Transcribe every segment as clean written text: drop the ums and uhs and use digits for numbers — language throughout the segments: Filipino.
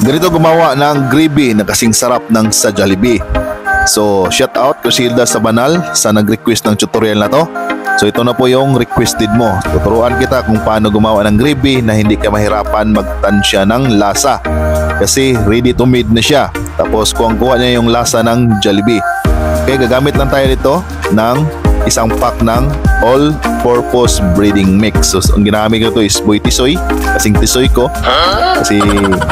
ganito gumawa ng gravy na kasing sarap ng sa Jollibee. So shout out Crusilda sa Banal sa nag-request ng tutorial na to. So ito na po yung requested mo. Tuturuan kita kung paano gumawa ng gravy na hindi ka mahirapan magtansya ng lasa. Kasi ready to made na siya. Tapos kuha niya yung lasa ng Jollibee. Okay, gagamit lang tayo dito ng isang pack ng all-purpose breading mix. So ang ginamit ko ito is Boy Tisoy. Kasing tisoy ko. Kasi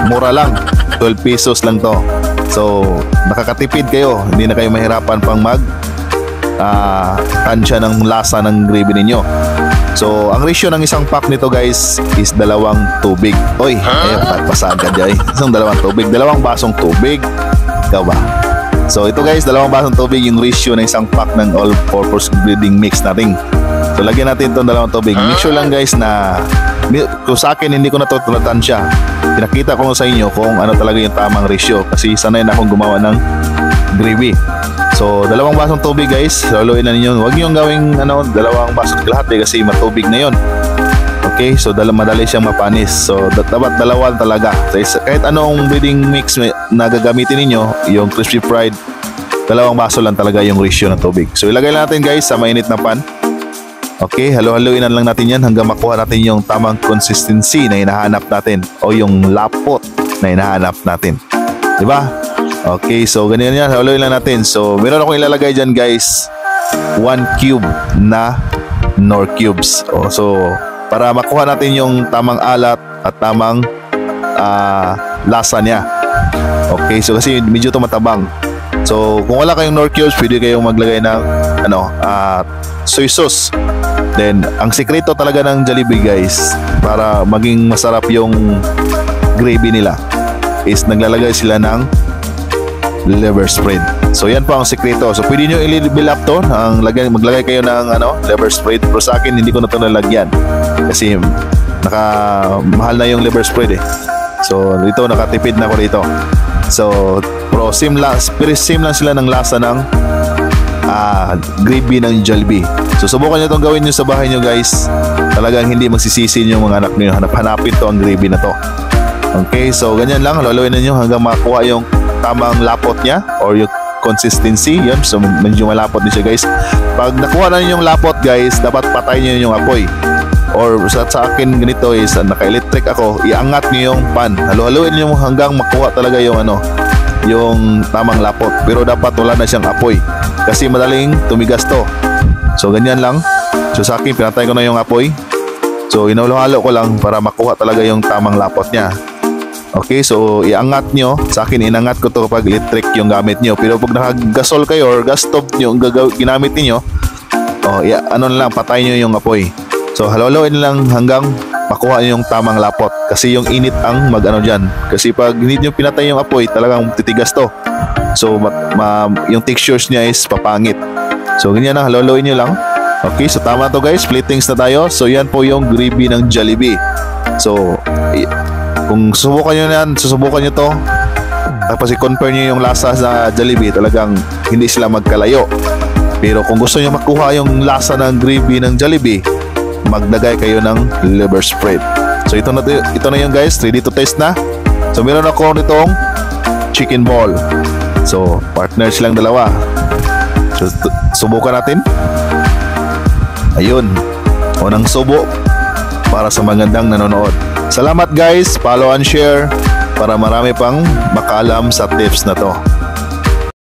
mura lang. 12 pesos lang to. So nakakatipid kayo. Hindi na kayo mahirapan pang tansya ng lasa ng gravy ninyo. So ang ratio ng isang pack nito guys is 2 tubig. Oy, ayun, pasaan ka dyan. Isang 2 tubig, 2 basong tubig. Ikaw ba? So ito guys, 2 basong tubig yung ratio ng isang pack ng all-purpose breading mix natin. So lagyan natin itong 2 tubig. Make sure lang guys na kung sa akin hindi ko na ito tansya. Pinakita ko sa inyo kung ano talaga yung tamang ratio kasi sanay na akong gumawa ng gravy. So 2 basong tubig guys, haluin na ninyo. Huwag nyo gawing 2 basong lahat kasi matubig na yon. Okay, so madali siyang mapanis. So dapat 2 talaga. So, kahit anong breading mix na gagamitin ninyo, yung crispy fried, 2 baso lang talaga yung ratio ng tubig. So ilagay lang natin guys sa mainit na pan. Okay, halo-haluin na lang natin yan hanggang makuha natin yung tamang consistency na hinahanap natin o yung lapot na hinahanap natin. Diba? Okay, so ganyan yan, haluin lang natin. So meron akong ilalagay dyan guys 1 cube na Knorr cubes. So para makuha natin yung tamang alat at tamang lasa niya. Okay, so kasi medyo ito matabang. So kung wala kayong Knorr cubes, pwede kayong maglagay ng soy sauce. Then ang sikreto talaga ng Jollibee guys para maging masarap yung gravy nila is naglalagay sila ng liver spread. So yan po ang sikreto. So pwede nyo i-level up to maglagay kayo ng liver spread. Pero sa akin hindi ko na ito nalagyan kasi mahal na yung liver spread eh. So dito nakatipid na ako dito. So pero same lang sila ng lasa ng gravy ng Jollibee. So subukan nyo itong gawin nyo sa bahay nyo guys. Talagang hindi magsisisi yung mga anak nyo. Hanapin to ang gravy na to. Okay, so ganyan lang. Haluin na nyo hanggang makuha yung tamang lapot niya or yung consistency. Yun, so medyo malapot din siya guys. Pag nakuha na yung lapot guys, dapat patay nyo yung apoy. Or sa akin ganito is naka-electric ako, iangat nyo yung pan. Haluin nyo hanggang makuha talaga yung yung tamang lapot. Pero dapat wala na siyang apoy kasi madaling tumigas to. So ganyan lang. So sa akin pinatay ko na yung apoy. So inahalo ko lang para makuha talaga yung tamang lapot niya. Okay, so iangat nyo. Sa akin inangat ko to kapag electric yung gamit nyo. Pero pag nakagasol kayo or gas stove nyo ginamit niyo, patay nyo yung apoy. So haluin lang hanggang makuha yung tamang lapot kasi yung init ang dyan. Kasi pag hindi nyo pinatay yung apoy talagang titigas to. So yung textures niya is papangit. So ganyan na, haluin nyo lang. Okay, so tama to guys, platings na tayo. So yan po yung gravy ng Jollibee. So kung susubukan nyo to, tapos i-compare nyo yung lasa sa Jollibee, talagang hindi sila magkalayo. Pero kung gusto nyo makuha yung lasa ng gravy ng Jollibee, maglagay kayo ng liver spread. So ito na yung guys, ready to taste na. So meron ako nitong chicken ball. So partner silang dalawa. So subukan natin. Ayun, unang subo para sa magandang nanonood. Salamat guys, follow and share para marami pang makaalam sa tips na to.